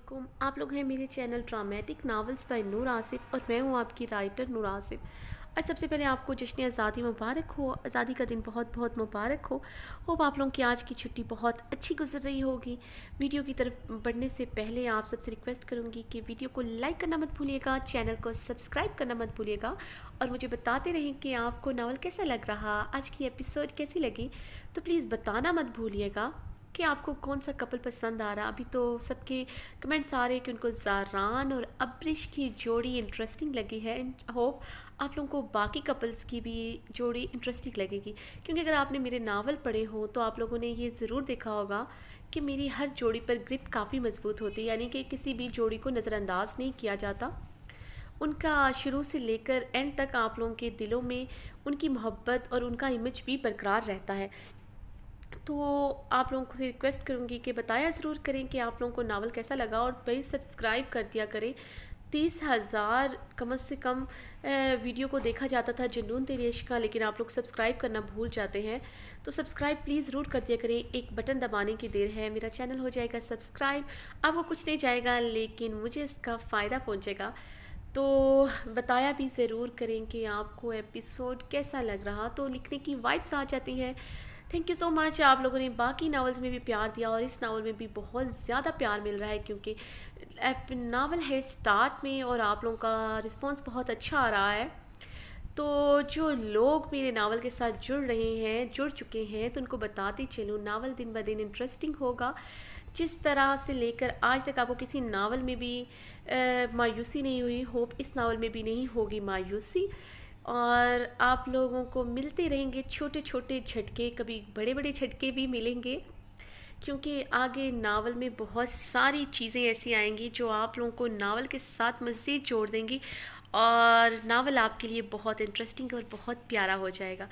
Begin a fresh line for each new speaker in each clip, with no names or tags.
वालेकुम। आप लोग हैं मेरे चैनल ड्रामेटिक नावल्स बाय नूर आसिफ और मैं हूं आपकी राइटर नूर आसिफ। आज सबसे पहले आपको जश्न आज़ादी मुबारक हो। आज़ादी का दिन बहुत बहुत मुबारक हो। होप आप लोगों की आज की छुट्टी बहुत अच्छी गुजर रही होगी। वीडियो की तरफ बढ़ने से पहले आप सबसे रिक्वेस्ट करूंगी कि वीडियो को लाइक करना मत भूलिएगा, चैनल को सब्सक्राइब करना मत भूलिएगा और मुझे बताते रहें कि आपको नावल कैसा लग रहा, आज की एपिसोड कैसी लगी। तो प्लीज़ बताना मत भूलिएगा कि आपको कौन सा कपल पसंद आ रहा। अभी तो सबके कमेंट्स आ रहे हैं कि उनको ज़ारान और अब्रिश की जोड़ी इंटरेस्टिंग लगी है। होप आप लोगों को बाकी कपल्स की भी जोड़ी इंटरेस्टिंग लगेगी, क्योंकि अगर आपने मेरे नावल पढ़े हो तो आप लोगों ने ये ज़रूर देखा होगा कि मेरी हर जोड़ी पर ग्रिप काफ़ी मजबूत होती है, यानी कि किसी भी जोड़ी को नज़रअंदाज नहीं किया जाता। उनका शुरू से लेकर एंड तक आप लोगों के दिलों में उनकी मोहब्बत और उनका इमेज भी बरकरार रहता है। तो आप लोगों को रिक्वेस्ट करूँगी कि बताया ज़रूर करें कि आप लोगों को नावल कैसा लगा और प्लीज़ सब्सक्राइब कर दिया करें। 30,000 कम से कम वीडियो को देखा जाता था जुनून तेरी इश्क का, लेकिन आप लोग सब्सक्राइब करना भूल जाते हैं। तो सब्सक्राइब प्लीज़ ज़रूर कर दिया करें, एक बटन दबाने की देर है, मेरा चैनल हो जाएगा सब्सक्राइब। आपको कुछ नहीं जाएगा लेकिन मुझे इसका फ़ायदा पहुँचेगा। तो बताया भी ज़रूर करें कि आपको एपिसोड कैसा लग रहा, तो लिखने की वाइब्स आ जाती हैं। Thank you so much. आप लोगों ने बाकी नावल्स में भी प्यार दिया और इस नावल में भी बहुत ज़्यादा प्यार मिल रहा है, क्योंकि नावल है स्टार्ट में और आप लोगों का रिस्पांस बहुत अच्छा आ रहा है। तो जो लोग मेरे नावल के साथ जुड़ चुके हैं, तो उनको बताती चलूँ नावल दिन ब दिन इंटरेस्टिंग होगा। जिस तरह से लेकर आज तक आपको किसी नावल में भी मायूसी नहीं हुई, होप इस नावल में भी नहीं होगी मायूसी। और आप लोगों को मिलते रहेंगे छोटे छोटे झटके, कभी बड़े बड़े झटके भी मिलेंगे, क्योंकि आगे नावल में बहुत सारी चीज़ें ऐसी आएंगी जो आप लोगों को नावल के साथ मज़ीद जोड़ देंगी और नावल आपके लिए बहुत इंटरेस्टिंग और बहुत प्यारा हो जाएगा।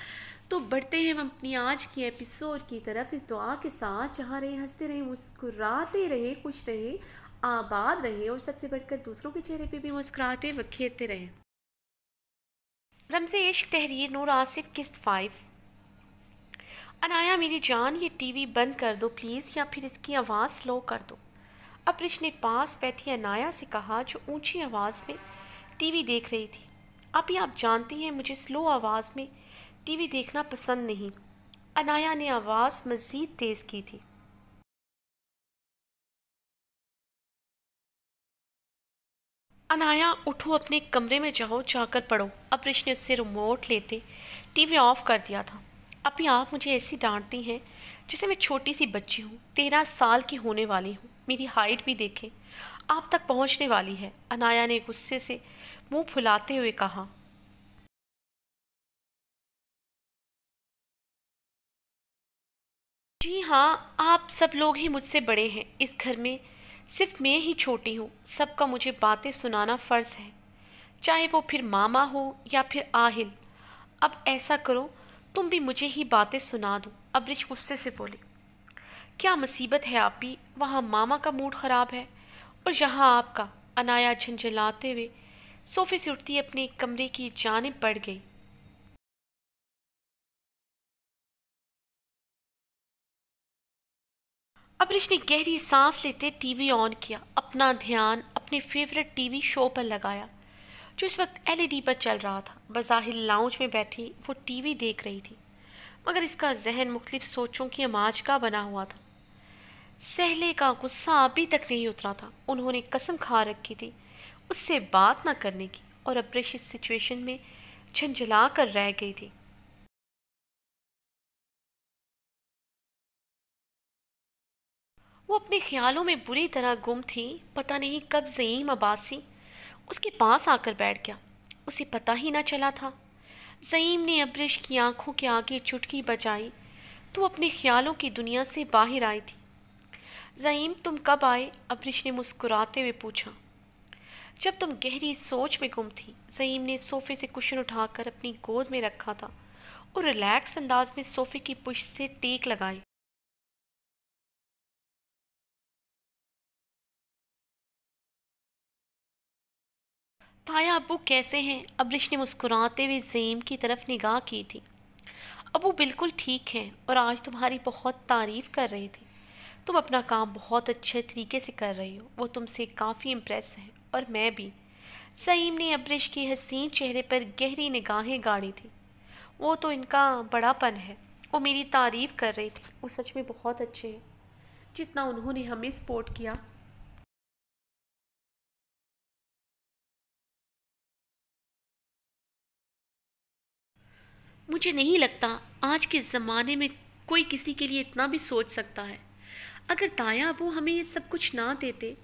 तो बढ़ते हैं हम अपनी आज की एपिसोड की तरफ, इस दुआ के साथ जहाँ रहे हंसते रहें, मुस्कुराते रहें, खुश रहें, आबाद रहें और सबसे बढ़कर दूसरों के चेहरे पे भी मुस्कुराहटें बखेरते रहें। रमज़े इश्क तहरीर नूर आसिफ किस्त 5। अनाया मेरी जान, ये टीवी बंद कर दो प्लीज़, या फिर इसकी आवाज़ स्लो कर दो। अब्रिश ने पास बैठी अनाया से कहा, जो ऊंची आवाज़ में टीवी देख रही थी। अभी आप जानती हैं मुझे स्लो आवाज़ में टीवी देखना पसंद नहीं। अनाया ने आवाज़ मज़ीद तेज़ की थी। अनाया उठो, अपने कमरे में जाओ, जाकर पढ़ो। अब्रिश ने उससे रिमोट लेते टीवी ऑफ कर दिया था। अभी आप मुझे ऐसी डांटती हैं जैसे मैं छोटी सी बच्ची हूँ। 13 साल की होने वाली हूँ, मेरी हाइट भी देखें, आप तक पहुँचने वाली है। अनाया ने गुस्से से मुंह फुलाते हुए कहा। जी हाँ, आप सब लोग ही मुझसे बड़े हैं। इस घर में सिर्फ मैं ही छोटी हूँ। सबका मुझे बातें सुनाना फ़र्ज़ है, चाहे वो फिर मामा हो या फिर आहिल। अब ऐसा करो, तुम भी मुझे ही बातें सुना दो। अब्रिश गुस्से से बोली। क्या मुसीबत है आप भी, वहाँ मामा का मूड ख़राब है और यहाँ आपका। अनाया झंझलाते हुए सोफे से उठती अपने कमरे की जानिब बढ़ गई। अब्रिश ने गहरी सांस लेते टीवी ऑन किया, अपना ध्यान अपने फेवरेट टीवी शो पर लगाया जो इस वक्त एलईडी पर चल रहा था। बज़ाहिर लाउंज में बैठी वो टीवी देख रही थी, मगर इसका जहन मुख्तलिफ सोचों की अमाज का बना हुआ था। सहले का गुस्सा अभी तक नहीं उतरा था। उन्होंने कसम खा रखी थी उससे बात न करने की, और अब्रिश इस सिचुएशन में झंझला कर रह गई थी। वो अपने ख्यालों में बुरी तरह गुम थी। पता नहीं कब ज़ईम अब्बासी उसके पास आकर बैठ गया, उसे पता ही ना चला था। ज़ईम ने अब्रिश की आंखों के आगे चुटकी बजाई तो अपने ख्यालों की दुनिया से बाहर आई थी। ज़ईम, तुम कब आए? अब्रिश ने मुस्कुराते हुए पूछा। जब तुम गहरी सोच में गुम थी। ज़ईम ने सोफे से कुशन उठाकर अपनी गोद में रखा था और रिलैक्स अंदाज में सोफे की पुश से टेक लगाई। ताया अब्बू कैसे हैं? अब्रिश ने मुस्कुराते हुए ज़ईम की तरफ निगाह की थी। अब्बू बिल्कुल ठीक हैं और आज तुम्हारी बहुत तारीफ कर रहे थे। तुम अपना काम बहुत अच्छे तरीके से कर रही हो, वो तुमसे काफ़ी इम्प्रेस है और मैं भी। सईम ने अब्रिश के हसीन चेहरे पर गहरी निगाहें गाड़ी थी। वो तो इनका बड़ापन है। वो मेरी तारीफ़ कर रही थी। वो सच में बहुत अच्छे हैं, जितना उन्होंने हमें सपोर्ट किया। मुझे नहीं लगता आज के ज़माने में कोई किसी के लिए इतना भी सोच सकता है। अगर ताया अबू हमें ये सब कुछ ना देते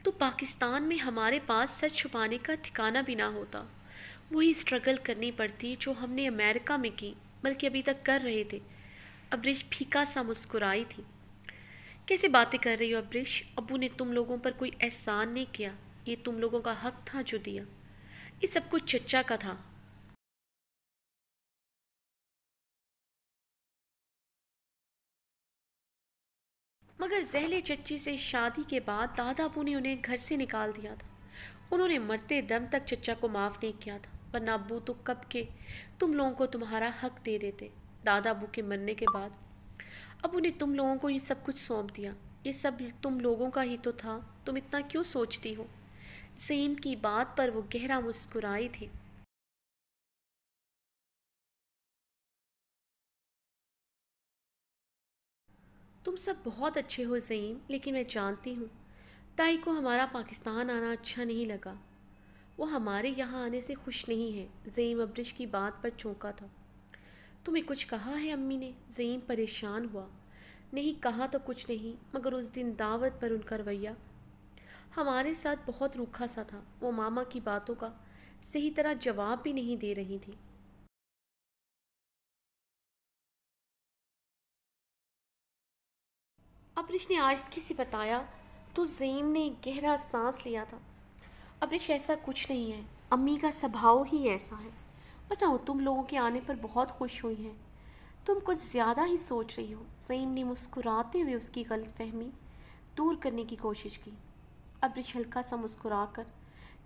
तो पाकिस्तान में हमारे पास सच छुपाने का ठिकाना भी ना होता। वही स्ट्रगल करनी पड़ती जो हमने अमेरिका में की, बल्कि अभी तक कर रहे थे। अब्रिश फीका सा मुस्कुराई थी। कैसे बातें कर रही हो अब्रिश? अबू ने तुम लोगों पर कोई एहसान नहीं किया। ये तुम लोगों का हक था जो दिया। ये सब कुछ चच्चा का था। मगर जहले चच्ची से शादी के बाद दादा अबू ने उन्हें घर से निकाल दिया था। उन्होंने मरते दम तक चच्चा को माफ़ नहीं किया था, वरना अबू तो कब के तुम लोगों को तुम्हारा हक दे देते। दादा अबू के मरने के बाद अबू ने तुम लोगों को ये सब कुछ सौंप दिया। ये सब तुम लोगों का ही तो था। तुम इतना क्यों सोचती हो? सईम की बात पर वो गहरा मुस्कुराई थी। तुम सब बहुत अच्छे हो ज़ईम, लेकिन मैं जानती हूँ ताई को हमारा पाकिस्तान आना अच्छा नहीं लगा। वो हमारे यहाँ आने से खुश नहीं है। ज़ईम अब्रिश की बात पर चौंका था। तुम्हें कुछ कहा है अम्मी ने? ज़ईम परेशान हुआ। नहीं कहा तो कुछ नहीं, मगर उस दिन दावत पर उनका रवैया हमारे साथ बहुत रूखा सा था। वो मामा की बातों का सही तरह जवाब भी नहीं दे रही थी। अब्रिश ने आहिस्तगी से बताया। तो ज़ईम ने गहरा सांस लिया था। अब्रिश ऐसा कुछ नहीं है, अम्मी का स्वभाव ही ऐसा है। वरना वो तुम लोगों के आने पर बहुत खुश हुई हैं। तुम कुछ ज़्यादा ही सोच रही हो। सईम ने मुस्कुराते हुए उसकी गलतफहमी दूर करने की कोशिश की। अब्रिश हल्का सा मुस्कुराकर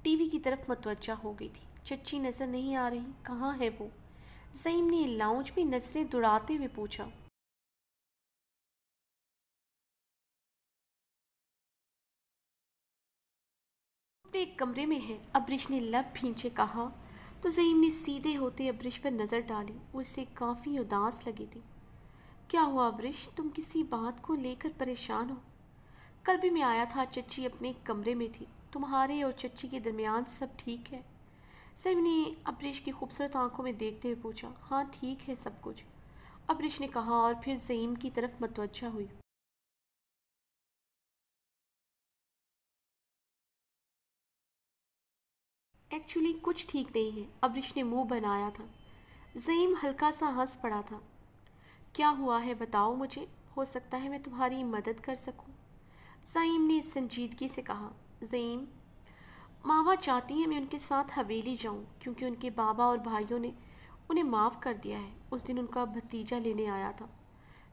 टीवी की तरफ मुतवज्जा हो गई थी। चच्ची नज़र नहीं आ रही, कहाँ है वो? सईम ने लाउंज में नज़रें दौड़ाते हुए पूछा। अपने एक कमरे में है, अब्रिश ने लब भींचे कहा। तो सईम ने सीधे होते अब्रिश पर नज़र डाली। वो इससे काफ़ी उदास लगी थी। क्या हुआ अब्रिश, तुम किसी बात को लेकर परेशान हो? कल भी मैं आया था, चच्ची अपने कमरे में थी। तुम्हारे और चच्ची के दरमियान सब ठीक है? सईम ने अब्रिश की खूबसूरत आंखों में देखते हुए पूछा। हाँ ठीक है सब कुछ, अब्रिश ने कहा और फिर ज़ईम की तरफ मतवज्जा हुई। एक्चुअली कुछ ठीक नहीं है, अब्रिश ने मुंह बनाया था। ज़ईम हल्का सा हंस पड़ा था। क्या हुआ है बताओ मुझे, हो सकता है मैं तुम्हारी मदद कर सकूं। ज़ईम ने संजीदगी से कहा। ज़ईम, मामा चाहती हैं मैं उनके साथ हवेली जाऊं, क्योंकि उनके बाबा और भाइयों ने उन्हें माफ़ कर दिया है। उस दिन उनका भतीजा लेने आया था।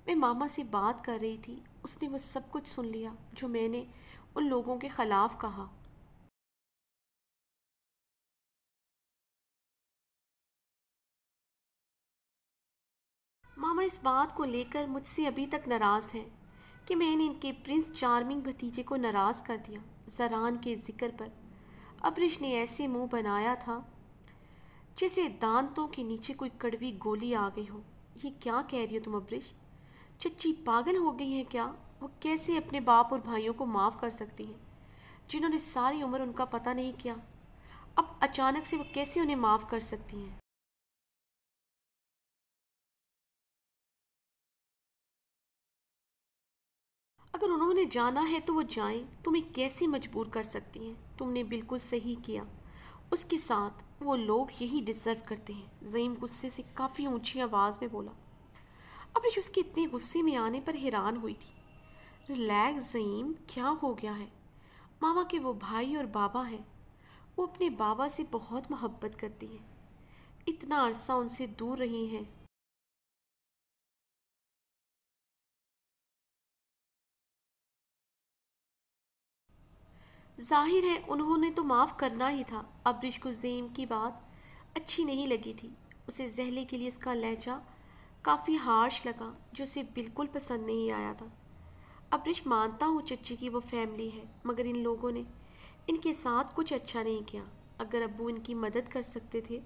मैं मामा से बात कर रही थी, उसने वो सब कुछ सुन लिया जो मैंने उन लोगों के ख़िलाफ़ कहा। मामा इस बात को लेकर मुझसे अभी तक नाराज़ हैं कि मैंने इनके प्रिंस चार्मिंग भतीजे को नाराज़ कर दिया। जरान के जिक्र पर अब्रिश ने ऐसे मुंह बनाया था जैसे दांतों के नीचे कोई कड़वी गोली आ गई हो। ये क्या कह रही हो तुम अब्रिश? चच्ची पागल हो गई हैं क्या? वो कैसे अपने बाप और भाइयों को माफ़ कर सकती हैं, जिन्होंने सारी उम्र उनका पता नहीं किया? अब अचानक से वो कैसे उन्हें माफ़ कर सकती हैं? अगर उन्होंने जाना है तो वो जाएं, तुम्हें कैसे मजबूर कर सकती हैं? तुमने बिल्कुल सही किया। उसके साथ वो लोग यही डिज़र्व करते हैं। ज़ईम गुस्से से काफ़ी ऊंची आवाज़ में बोला। अब्रिश उसके इतने गुस्से में आने पर हैरान हुई थी। रिलैक्स ज़ईम, क्या हो गया है? मामा के वो भाई और बाबा हैं। वो अपने बाबा से बहुत मोहब्बत करती हैं। इतना अरसा उनसे दूर रही हैं। जाहिर है उन्होंने तो माफ़ करना ही था। अब्रिश को ज़ेम की बात अच्छी नहीं लगी थी। उसे जहले के लिए उसका लहजा काफ़ी हार्श लगा, जो उसे बिल्कुल पसंद नहीं आया था। अब्रिश मानता हूँ चच्ची की वो फैमिली है, मगर इन लोगों ने इनके साथ कुछ अच्छा नहीं किया। अगर अब्बू इनकी मदद कर सकते थे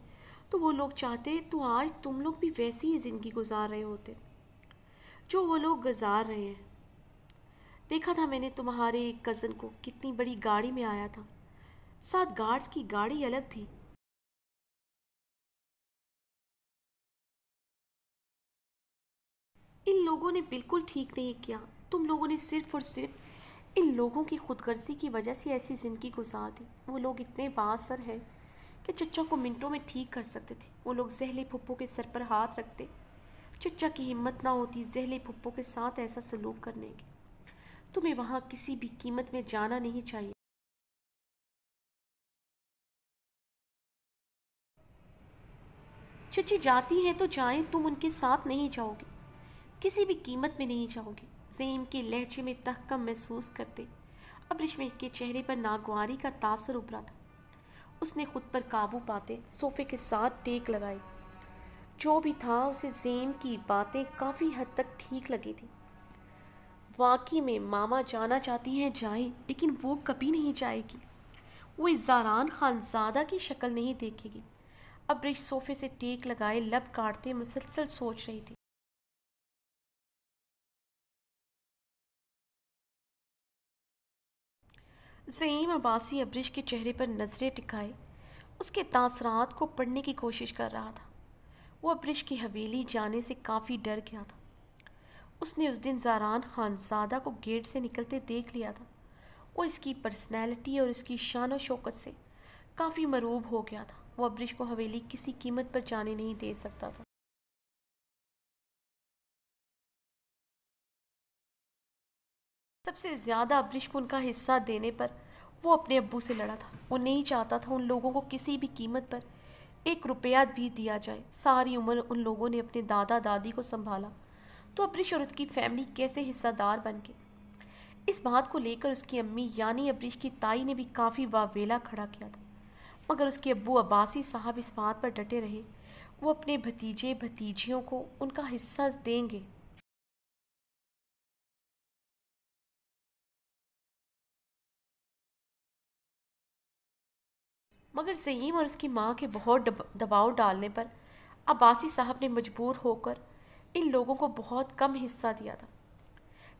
तो वो लोग चाहते तो आज तुम लोग भी वैसी ही ज़िंदगी गुजार रहे होते जो वो लोग गुजार रहे हैं। देखा था मैंने तुम्हारे एक कज़न को, कितनी बड़ी गाड़ी में आया था, साथ गार्ड्स की गाड़ी अलग थी। इन लोगों ने बिल्कुल ठीक नहीं किया। तुम लोगों ने सिर्फ और सिर्फ इन लोगों की खुदगर्जी की वजह से ऐसी ज़िंदगी गुजार दी। वो लोग इतने बासर हैं कि चच्चा को मिनटों में ठीक कर सकते थे। वो लोग जहले फुप्पो के सर पर हाथ रखते, चच्चा की हिम्मत ना होती जहले फुप्पो के साथ ऐसा सलूक करने की। तुम्हें वहाँ किसी भी कीमत में जाना नहीं चाहिए। चच्ची जाती हैं तो जाएं, तुम उनके साथ नहीं जाओगे, किसी भी कीमत में नहीं जाओगे। ज़हीम के लहजे में तहक़्क़ुम महसूस करते अब्रिश के चेहरे पर नागवारी का तासर उभरा था। उसने खुद पर काबू पाते सोफे के साथ टेक लगाई। जो भी था, उसे ज़हीम की बातें काफ़ी हद तक ठीक लगी थी। वाकई में मामा जाना चाहती हैं जाएं, लेकिन वो कभी नहीं जाएगी। वो इस ज़ारान खानज़ादा की शक्ल नहीं देखेगी। अब्रिश सोफे से टेक लगाए लब काटते मुसलसल सोच रही थी। ज़हीम अब्बासी अब्रिश के चेहरे पर नज़रें टिकाए उसके तासरात को पढ़ने की कोशिश कर रहा था। वो अब्रिश की हवेली जाने से काफ़ी डर गया था। उसने उस दिन ज़ारान खानज़ादा को गेट से निकलते देख लिया था। वो इसकी पर्सनैलिटी और इसकी शान व शौकत से काफ़ी मरूब हो गया था। वो अब्रिश को हवेली किसी कीमत पर जाने नहीं दे सकता था। सबसे ज़्यादा अब्रिश को उनका हिस्सा देने पर वो अपने अब्बू से लड़ा था। वो नहीं चाहता था उन लोगों को किसी भी कीमत पर एक रुपया भी दिया जाए। सारी उम्र उन लोगों ने अपने दादा दादी को संभाला, तो अब्रिश और उसकी फैमिली कैसे हिस्सादार बन गए। इस बात को लेकर उसकी अम्मी यानी अब्रिश की ताई ने भी काफ़ी वावेला खड़ा किया था, मगर उसके अब्बू अब्बासी साहब इस बात पर डटे रहे वो अपने भतीजे भतीजियों को उनका हिस्सा देंगे। मगर ज़हीम और उसकी माँ के बहुत दबाव डालने पर अब्बासी साहब ने मजबूर होकर इन लोगों को बहुत कम हिस्सा दिया था।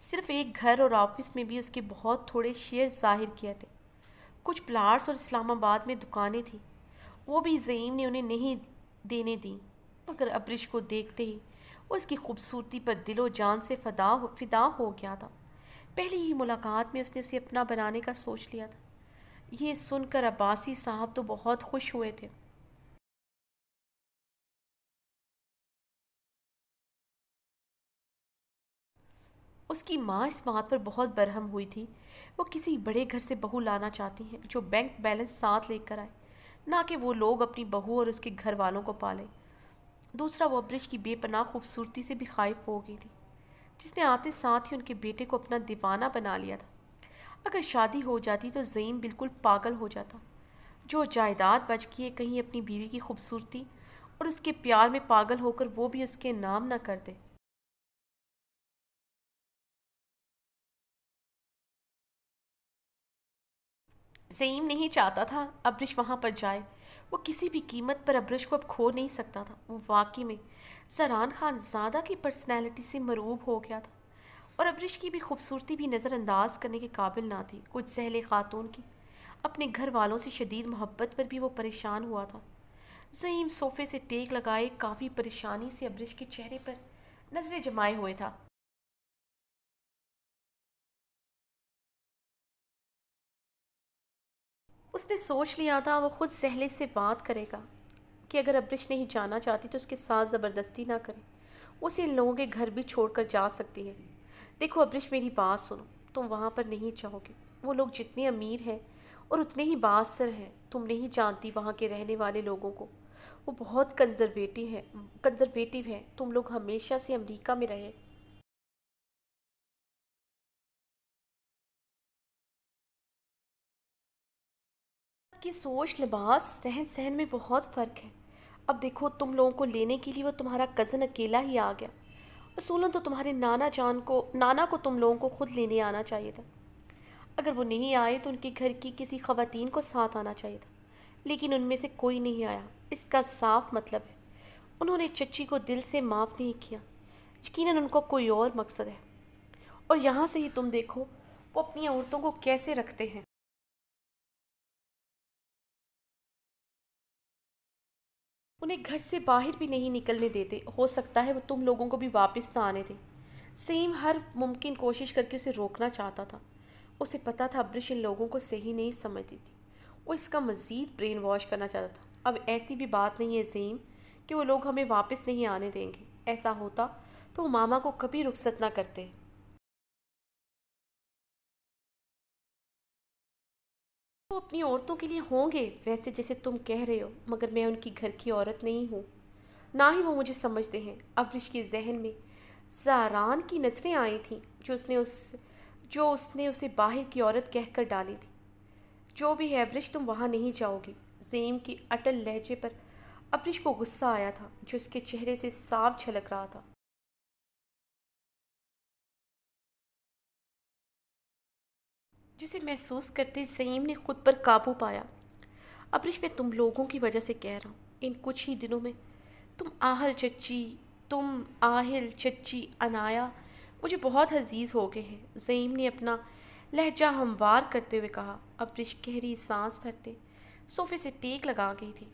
सिर्फ एक घर और ऑफिस में भी उसके बहुत थोड़े शेयर जाहिर किए थे। कुछ प्लाट्स और इस्लामाबाद में दुकानें थीं, वो भी ज़हीम ने उन्हें नहीं देने दी। मगर अब्रिश को देखते ही वो उसकी खूबसूरती पर दिलो जान से फिदा हो गया था। पहली ही मुलाकात में उसने उसे अपना बनाने का सोच लिया था। ये सुनकर अब्बासी साहब तो बहुत खुश हुए थे। उसकी माँ इस बात पर बहुत बरहम हुई थी। वो किसी बड़े घर से बहू लाना चाहती हैं जो बैंक बैलेंस साथ लेकर आए, ना कि वो लोग अपनी बहू और उसके घर वालों को पालें। दूसरा, वो अब्रिश की बेपनाह खूबसूरती से भी खाइफ हो गई थी, जिसने आते साथ ही उनके बेटे को अपना दीवाना बना लिया था। अगर शादी हो जाती तो ज़हीम बिल्कुल पागल हो जाता। जो जायदाद बच गई है, कहीं अपनी बीवी की खूबसूरती और उसके प्यार में पागल होकर वो भी उसके नाम ना कर दे। ज़हीम नहीं चाहता था अब्रिश वहाँ पर जाए। वो किसी भी कीमत पर अब्रिश को अब खो नहीं सकता था। वो वाकई में ज़रान खानज़ादा की पर्सनैलिटी से मरूब हो गया था और अब्रिश की भी खूबसूरती भी नज़रअंदाज करने के काबिल ना थी। कुछ जहले खातून की अपने घर वालों से शदीद मोहब्बत पर भी वो परेशान हुआ था। ज़हीम सोफे से टेक लगाए काफ़ी परेशानी से अब्रिश के चेहरे पर नज़रें जमाए हुए था। उसने सोच लिया था वो खुद सहले से बात करेगा कि अगर अब्रिश नहीं जाना चाहती तो उसके साथ ज़बरदस्ती ना करे। उसे इन लोगों के घर भी छोड़कर जा सकती है। देखो अब्रिश, मेरी बात सुनो, तुम वहाँ पर नहीं जाओगे। वो लोग जितने अमीर हैं और उतने ही बासर हैं। तुम नहीं जानती वहाँ के रहने वाले लोगों को। वो बहुत कंजर्वेटिव हैं। तुम लोग हमेशा से अमेरिका में रहे। की सोच, लिबास, रहन सहन में बहुत फ़र्क है। अब देखो, तुम लोगों को लेने के लिए वो तुम्हारा कज़न अकेला ही आ गया असूलन तो तुम्हारे नाना को तुम लोगों को खुद लेने आना चाहिए था। अगर वो नहीं आए तो उनके घर की किसी खवातीन को साथ आना चाहिए था, लेकिन उनमें से कोई नहीं आया। इसका साफ मतलब है उन्होंने चच्ची को दिल से माफ़ नहीं किया। यकीनन उनको कोई और मकसद है। और यहाँ से ही तुम देखो वो अपनी औरतों को कैसे रखते हैं। उन्हें घर से बाहर भी नहीं निकलने देते। हो सकता है वो तुम लोगों को भी वापस ना आने दें। सेम हर मुमकिन कोशिश करके उसे रोकना चाहता था। उसे पता था अब्रिश इन लोगों को सही नहीं समझती थी। वो इसका मज़ीद ब्रेन वॉश करना चाहता था। अब ऐसी भी बात नहीं है ज़ीम कि वो लोग हमें वापस नहीं आने देंगे। ऐसा होता तो वो मामा को कभी रुखसत ना करते। वो अपनी औरतों के लिए होंगे वैसे जैसे तुम कह रहे हो, मगर मैं उनकी घर की औरत नहीं हूँ। ना ही वो मुझे समझते हैं। अब्रिश के जहन में ज़ारान की नज़रें आई थीं जो उसने उसे बाहर की औरत कहकर डाली थी। जो भी है अब्रिश, तुम वहाँ नहीं जाओगी। ज़ेम की अटल लहजे पर अब्रिश को गुस्सा आया था जो उसके चेहरे से साफ झलक रहा था। जिसे महसूस करते ज़ेम ने खुद पर काबू पाया। अब्रिश, मैं तुम लोगों की वजह से कह रहा हूँ। इन कुछ ही दिनों में तुम आहिल चच्ची अनाया मुझे बहुत अजीज़ हो गए हैं। ज़ईम ने अपना लहजा हमवार करते हुए कहा। अब्रिश गहरी सांस भरते सोफे से टेक लगा गई थी।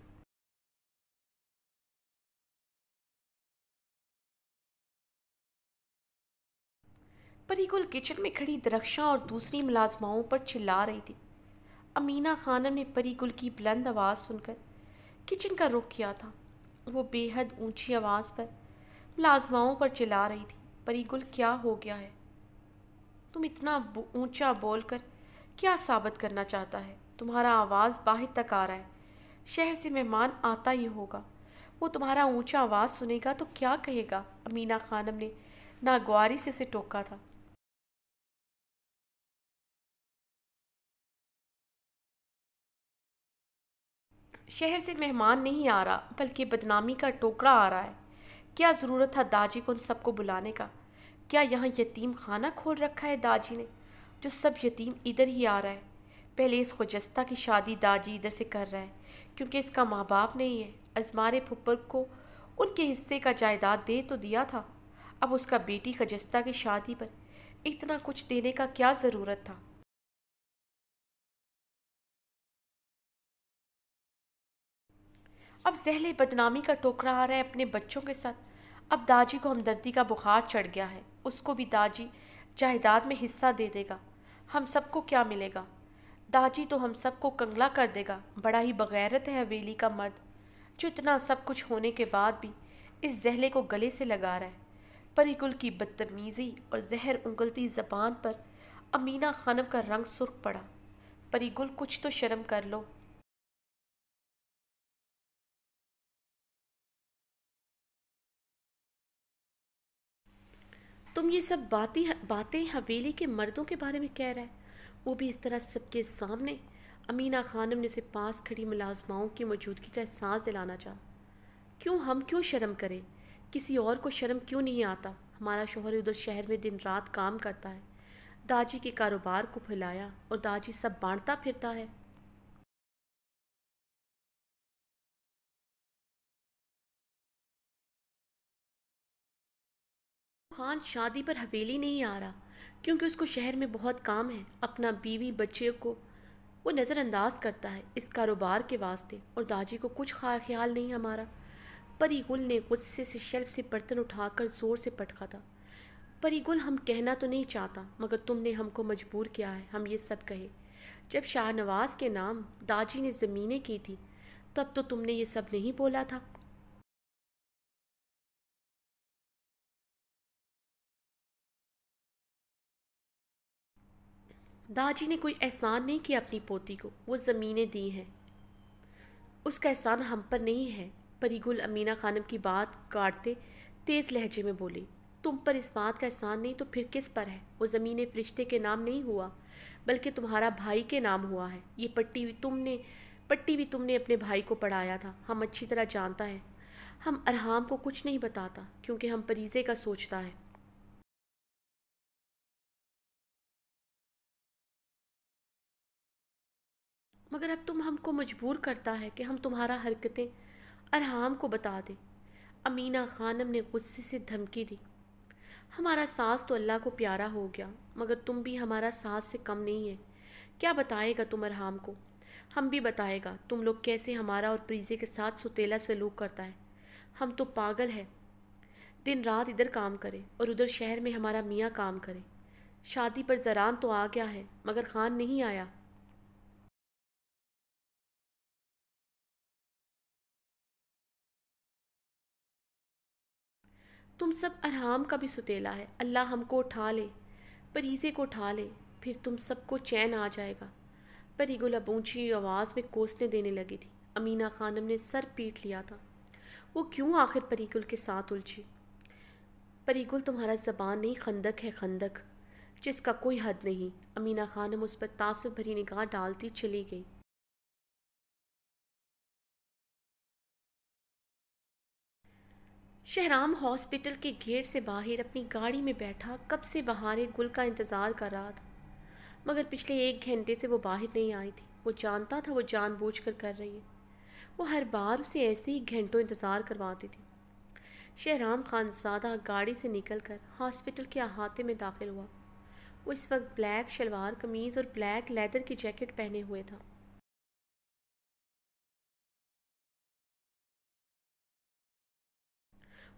परीगुल किचन में खड़ी दरख्शां और दूसरी मुलाजमाओं पर चिल्ला रही थी। अमीना खानम ने परीगुल की बुलंद आवाज़ सुनकर किचन का रुख किया था। वो बेहद ऊंची आवाज़ पर मुलाजमाओं पर चिल्ला रही थी। परीगुल, क्या हो गया है? तुम इतना ऊंचा बोलकर क्या साबित करना चाहता है? तुम्हारा आवाज़ बाहर तक आ रहा है। शहर से मेहमान आता ही होगा। वो तुम्हारा ऊंचा आवाज़ सुनेगा तो क्या कहेगा? अमीना खानम ने नागवारी से उसे टोका था। शहर से मेहमान नहीं आ रहा बल्कि बदनामी का टोकरा आ रहा है। क्या ज़रूरत था दाजी को उन सबको बुलाने का? क्या यहाँ यतीम खाना खोल रखा है दाजी ने, जो सब यतीम इधर ही आ रहा है? पहले इस खुजस्ता की शादी दाजी इधर से कर रहा है क्योंकि इसका माँ बाप नहीं है। अजमारे फुप्पर को उनके हिस्से का जायदाद दे तो दिया था। अब उसका बेटी खजस्ता की शादी पर इतना कुछ देने का क्या ज़रूरत था? अब जहले बदनामी का टोकरा आ रहा है अपने बच्चों के साथ। अब दाजी को हमदर्दी का बुखार चढ़ गया है। उसको भी दाजी जायदाद में हिस्सा दे देगा। हम सबको क्या मिलेगा? दाजी तो हम सबको कंगला कर देगा। बड़ा ही बगैरत है हवेली का मर्द, जो इतना सब कुछ होने के बाद भी इस जहले को गले से लगा रहा है। परिकुल की बदतमीज़ी और जहर उंगलती ज़बान पर अमीना खानम का रंग सुर्ख पड़ा। परिकुल, कुछ तो शर्म कर लो। तुम ये सब बातें हवेली के मर्दों के बारे में कह रहा है, वो भी इस तरह सबके सामने? अमीना खानम ने उसे पास खड़ी मुलाजमाओं की मौजूदगी का एहसास दिलाना चाहा। हम क्यों शर्म करें? किसी और को शर्म क्यों नहीं आता? हमारा शोहर उधर शहर में दिन रात काम करता है, दाजी के कारोबार को फैलाया, और दाजी सब बांटता फिरता है। खान शादी पर हवेली नहीं आ रहा क्योंकि उसको शहर में बहुत काम है। अपना बीवी बच्चे को वो नज़रअंदाज करता है इस कारोबार के वास्ते, और दाजी को कुछ ख्याल नहीं हमारा। परीगुल ने गुस्से से शेल्फ से बर्तन उठाकर ज़ोर से पटका था। परीगुल, हम कहना तो नहीं चाहता मगर तुमने हमको मजबूर किया है हम ये सब कहे। जब शाहनवाज के नाम दाजी ने ज़मीनें की थी तब तो तुमने ये सब नहीं बोला था। दाजी ने कोई एहसान नहीं किया अपनी पोती को, वो ज़मीनें दी हैं, उसका एहसान हम पर नहीं है। परिगुल अमीना खानम की बात काटते तेज़ लहजे में बोली। तुम पर इस बात का एहसान नहीं तो फिर किस पर है? वो ज़मीनें फरिश्ते के नाम नहीं हुआ बल्कि तुम्हारा भाई के नाम हुआ है। ये पट्टी भी तुमने अपने भाई को पढ़ाया था, हम अच्छी तरह जानता है। हम अरहाम को कुछ नहीं बताता क्योंकि हम परीज़े का सोचता है। मगर अब तुम हमको मजबूर करता है कि हम तुम्हारा हरकतें अरहाम को बता दें। अमीना खानम ने गुस्से से धमकी दी। हमारा सास तो अल्लाह को प्यारा हो गया, मगर तुम भी हमारा सास से कम नहीं है। क्या बताएगा तुम अरहाम को? हम भी बताएगा तुम लोग कैसे हमारा और प्रीजे के साथ सुतेला सलूक करता है। हम तो पागल है, दिन रात इधर काम करे और उधर शहर में हमारा मियाँ काम करे। शादी पर जरान तो आ गया है मगर खान नहीं आया। तुम सब अरहाम का भी सुतेला है। अल्लाह हमको उठा ले, परीजे को उठा ले, फिर तुम सबको चैन आ जाएगा। परीगुल अब ऊंची आवाज़ में कोसने देने लगी थी। अमीना खानम ने सर पीट लिया था। वो क्यों आखिर परीगुल के साथ उलझी? परीगुल तुम्हारा ज़बान नहीं, खंदक है, खंदक जिसका कोई हद नहीं। अमीना खानम उस पर तासुब भरी निगाह डालती चली गई। शहराम हॉस्पिटल के गेट से बाहर अपनी गाड़ी में बैठा कब से बहारे गुल का इंतज़ार कर रहा था, मगर पिछले 1 घंटे से वो बाहर नहीं आई थी। वो जानता था वो जानबूझकर कर रही है। वो हर बार उसे ऐसे ही घंटों इंतज़ार करवाती थी। शहराम खानज़ादा गाड़ी से निकलकर हॉस्पिटल के अहाते में दाखिल हुआ। वो इस वक्त ब्लैक शलवार कमीज़ और ब्लैक लेदर की जैकेट पहने हुए था।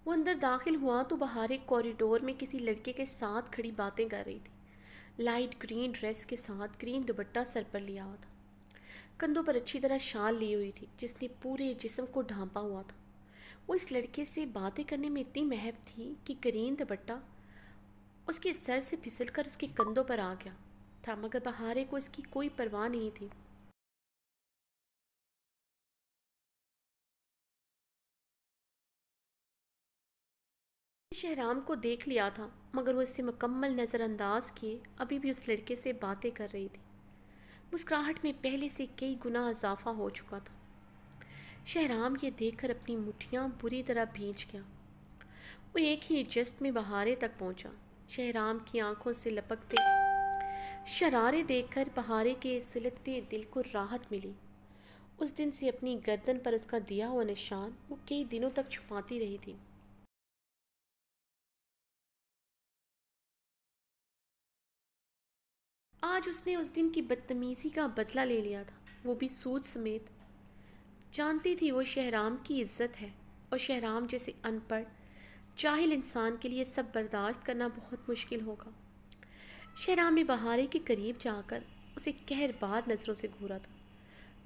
वो अंदर दाखिल हुआ तो बाहर एक कॉरिडोर में किसी लड़के के साथ खड़ी बातें कर रही थी। लाइट ग्रीन ड्रेस के साथ ग्रीन दुपट्टा सर पर लिया हुआ था। कंधों पर अच्छी तरह शाल ली हुई थी जिसने पूरे जिस्म को ढांपा हुआ था। वो इस लड़के से बातें करने में इतनी महव थी कि ग्रीन दुपट्टा उसके सर से फिसलकर उसके कंधों पर आ गया था, मगर बहारे को इसकी कोई परवाह नहीं थी। शहराम को देख लिया था मगर वो इससे मुकम्मल नज़रअंदाज किए अभी भी उस लड़के से बातें कर रही थी। मुस्कुराहट में पहले से कई गुना इजाफा हो चुका था। शहराम ये देखकर अपनी मुट्ठियाँ बुरी तरह भींच गया। वो एक ही जस्त में बहारे तक पहुंचा। शहराम की आंखों से लपकते शरारे देखकर बहारे के सिलकते दिल को राहत मिली। उस दिन से अपनी गर्दन पर उसका दिया हुआ निशान वो कई दिनों तक छुपाती रही थी। आज उसने उस दिन की बदतमीजी का बदला ले लिया था, वो भी सूद समेत। जानती थी वो शहराम की इज्जत है और शहराम जैसे अनपढ़ जाहिल इंसान के लिए सब बर्दाश्त करना बहुत मुश्किल होगा। शहराम ने बहारे के करीब जाकर उसे कहरबार नज़रों से घूरा था।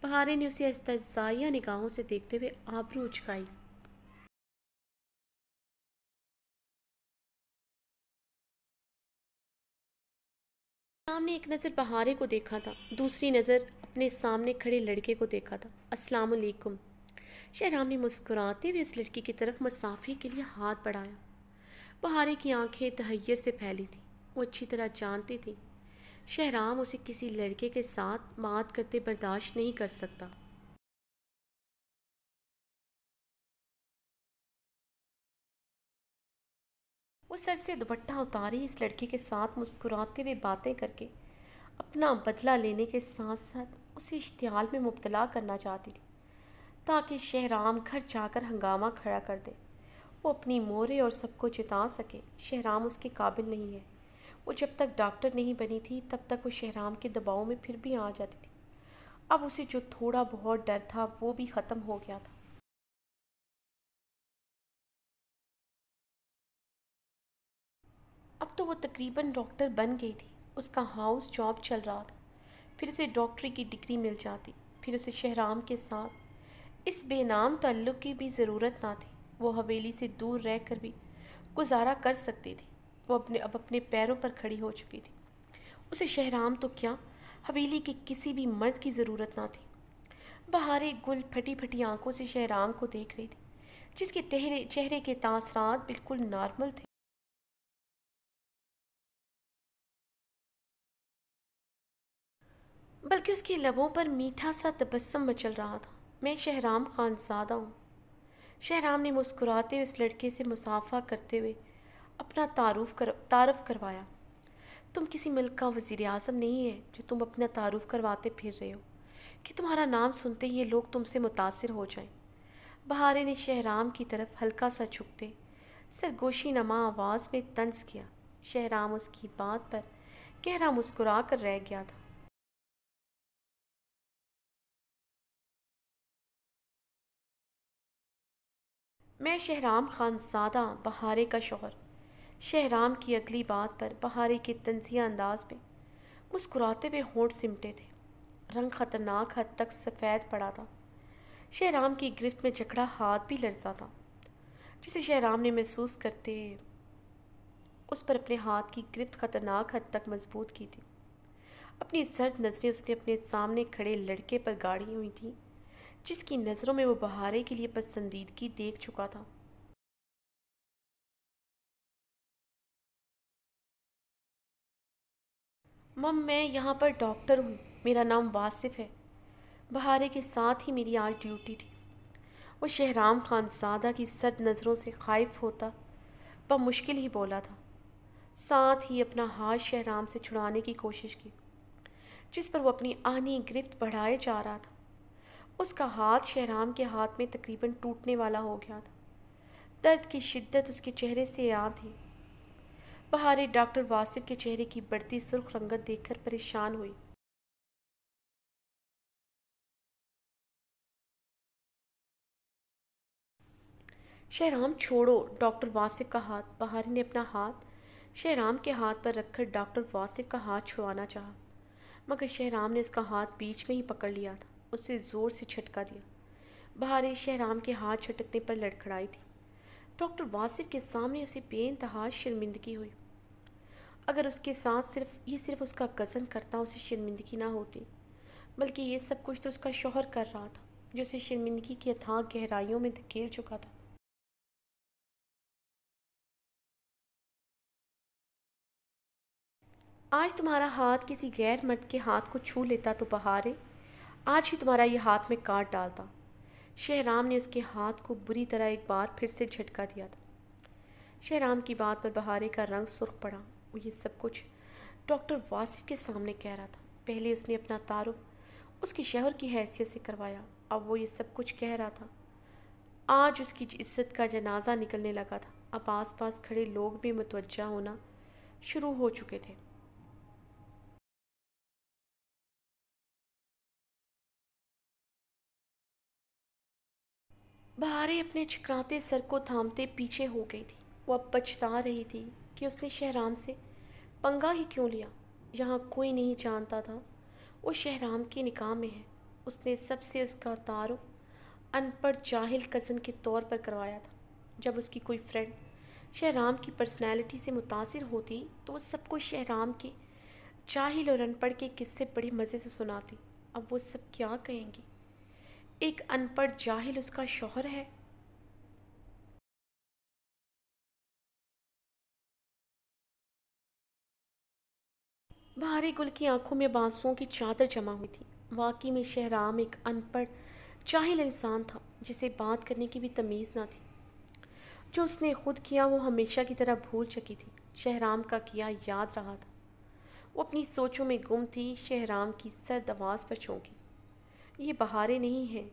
बहारे ने उसे इस्तहज़ाइया निगाहों से देखते हुए आबरू उचकाई। शहराम ने एक नज़र बहारे को देखा था, दूसरी नज़र अपने सामने खड़े लड़के को देखा था। अस्सलाम वालेकुम। शहराम ने मुस्कुराते हुए उस लड़की की तरफ मुसाफे के लिए हाथ बढ़ाया। बहारे की आंखें तहैयर से फैली थी। वो अच्छी तरह जानती थी शहराम उसे किसी लड़के के साथ बात करते बर्दाश्त नहीं कर सकता। वो सर से दुपट्टा उतारे इस लड़के के साथ मुस्कुराते हुए बातें करके अपना बदला लेने के साथ साथ उसे इश्तियाल में मुब्तला करना चाहती थी ताकि शहराम घर जाकर हंगामा खड़ा कर दे। वो अपनी मोहरे और सबको जिता सके। शहराम उसके काबिल नहीं है। वो जब तक डॉक्टर नहीं बनी थी तब तक वो शहराम के दबाव में फिर भी आ जाती थी। अब उसे जो थोड़ा बहुत डर था वो भी ख़त्म हो गया था। अब तो वो तकरीबन डॉक्टर बन गई थी। उसका हाउस जॉब चल रहा था। फिर उसे डॉक्टरी की डिग्री मिल जाती। फिर उसे शहराम के साथ इस बेनाम ताल्लुक़ की भी ज़रूरत ना थी। वो हवेली से दूर रह कर भी गुजारा कर सकती थी। वो अपने पैरों पर खड़ी हो चुकी थी। उसे शहराम तो क्या, हवेली के किसी भी मर्द की ज़रूरत ना थी। बहारे गुल फटी फटी आंखों से शहराम को देख रही थी जिसके चेहरे के तासरात बिल्कुल नॉर्मल थे, बल्कि उसके लबों पर मीठा सा तबस्सुम मचल रहा था। मैं शहराम खानज़ादा हूँ। शहराम ने मुस्कुराते हुए उस लड़के से मुसाफा करते हुए अपना तारुफ करवाया। तुम किसी मुल्क का वज़ीर आज़म नहीं है जो तुम अपना तारुफ करवाते फिर रहे हो कि तुम्हारा नाम सुनते ही ये लोग तुमसे मुतासिर हो जाएं। बहारे ने शहराम की तरफ हल्का सा झुकते सरगोशी नमा आवाज़ में तंज किया। शहराम उसकी बात पर गहरा मुस्कुरा कर रह गया था। मैं शहराम खानज़ादा बहारे का शौहर। शहराम की अगली बात पर बहारे के तंजिया अंदाज में मुस्कुराते हुए होंठ सिमटे थे। रंग खतरनाक हद तक सफ़ेद पड़ा था। शहराम की गिरफ्त में जकड़ा हाथ भी लरसा था, जिसे शहराम ने महसूस करते उस पर अपने हाथ की गिरफ्त खतरनाक हद तक मजबूत की थी। अपनी सर्द नज़रें उसने अपने सामने खड़े लड़के पर गाड़ी हुई थी, जिसकी नज़रों में वो बहारे के लिए पसंदीदगी देख चुका था। मम, मैं यहाँ पर डॉक्टर हूँ। मेरा नाम वासिफ है। बहारे के साथ ही मेरी आज ड्यूटी थी। वो शहराम खानज़ादा की सर्द नज़रों से खाइफ होता मुश्किल ही बोला था, साथ ही अपना हाथ शहराम से छुड़ाने की कोशिश की, जिस पर वो अपनी आनी गिरफ्त बढ़ाए जा रहा था। उसका हाथ शहराम के हाथ में तकरीबन टूटने वाला हो गया था। दर्द की शिद्दत उसके चेहरे से आया थी। बहारे डॉक्टर वासिफ के चेहरे की बढ़ती सुर्ख रंगत देखकर परेशान हुई। शहराम छोड़ो डॉक्टर वासिफ का हाथ। बहारी ने अपना हाथ शहराम के हाथ पर रखकर डॉक्टर वासिफ का हाथ छुड़वाना चाहा, मगर शहराम ने उसका हाथ बीच में ही पकड़ लिया था। उसे ज़ोर से झटका दिया। बहारी शहराम के हाथ झटकने पर लड़खड़ाई थी। डॉक्टर वासिफ के सामने उसे बेइंतहा शर्मिंदगी हुई। अगर उसके साथ सिर्फ उसका कज़न करता उसे शर्मिंदगी ना होती, बल्कि ये सब कुछ तो उसका शौहर कर रहा था, जो उसे शर्मिंदगी की अथाह गहराइयों में धकेल चुका था। आज तुम्हारा हाथ किसी गैर मर्द के हाथ को छू लेता तो बहारे आज ही तुम्हारा ये हाथ में काट डालता। शहराम ने उसके हाथ को बुरी तरह एक बार फिर से झटका दिया था। शहराम की बात पर बहारे का रंग सुर्ख पड़ा। वो ये सब कुछ डॉक्टर वासिफ के सामने कह रहा था। पहले उसने अपना तारुफ उसकी शौहर की हैसियत से करवाया, अब वो ये सब कुछ कह रहा था। आज उसकी इज्जत का जनाजा निकलने लगा था। अब आसपास खड़े लोग भी मुतवज्जा होना शुरू हो चुके थे। बहारे अपने चकराते सर को थामते पीछे हो गई थी। वो अब पछता रही थी कि उसने शहराम से पंगा ही क्यों लिया। यहाँ कोई नहीं जानता था वो शहराम की निकाह में है। उसने सबसे उसका तारुफ अनपढ़ जाहिल कज़न के तौर पर करवाया था। जब उसकी कोई फ्रेंड शहराम की पर्सनैलिटी से मुतासिर होती तो वो सबको शहराम के जाहिल और अनपढ़ के किस्से बड़े मज़े से सुनाती। अब वो सब क्या कहेंगी, एक अनपढ़ जाहिल उसका शौहर है। बहारे गुल की आंखों में बांसुओं की चादर जमा हुई थी। वाकई में शहराम एक अनपढ़ जाहिल इंसान था, जिसे बात करने की भी तमीज़ ना थी। जो उसने खुद किया वो हमेशा की तरह भूल चुकी थी। शहराम का किया याद रहा था। वो अपनी सोचों में गुम थी। शहराम की सर्द आवाज़ पर चौंकी। ये बहारे नहीं है,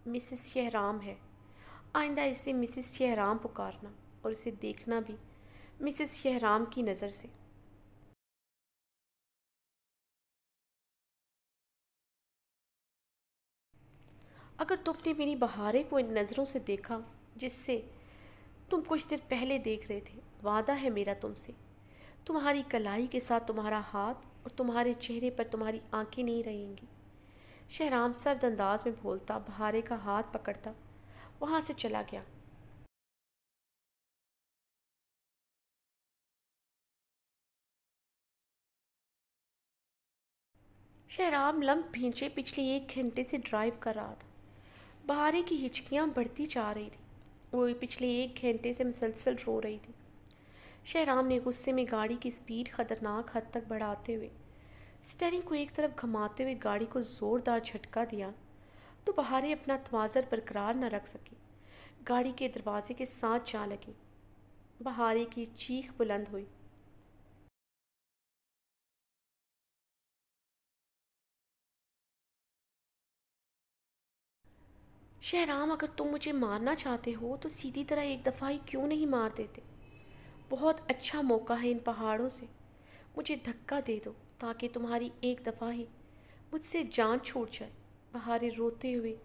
मिसेस शहराम है। आइंदा इसे मिसेस शहराम पुकारना और उसे देखना भी मिसेस शहराम की नज़र से। अगर तुमने मेरी बहारे को इन नज़रों से देखा जिससे तुम कुछ देर पहले देख रहे थे, वादा है मेरा तुमसे, तुम्हारी कलाई के साथ तुम्हारा हाथ और तुम्हारे चेहरे पर तुम्हारी आंखें नहीं रहेंगी। शहराम सर्द अंदाज में बोलता बहारे का हाथ पकड़ता वहाँ से चला गया। शहराम लम्ब भींचे पिछले 1 घंटे से ड्राइव कर रहा था। बहारे की हिचकियाँ बढ़ती जा रही थी। वो पिछले 1 घंटे से मुसलसल रो रही थी। शहराम ने गुस्से में गाड़ी की स्पीड खतरनाक हद तक बढ़ाते हुए स्टीयरिंग को एक तरफ घुमाते हुए गाड़ी को ज़ोरदार झटका दिया, तो बहारे अपना तवाज़ुन बरकरार न रख सकी। गाड़ी के दरवाजे के साथ जा लगी। बहारे की चीख बुलंद हुई। शहराम, अगर तुम मुझे मारना चाहते हो तो सीधी तरह एक दफ़ा ही क्यों नहीं मार देते? बहुत अच्छा मौका है इन पहाड़ों से। मुझे धक्का दे दो ताकि तुम्हारी एक दफ़ा ही मुझसे जान छूट जाए। बहारे रोते हुए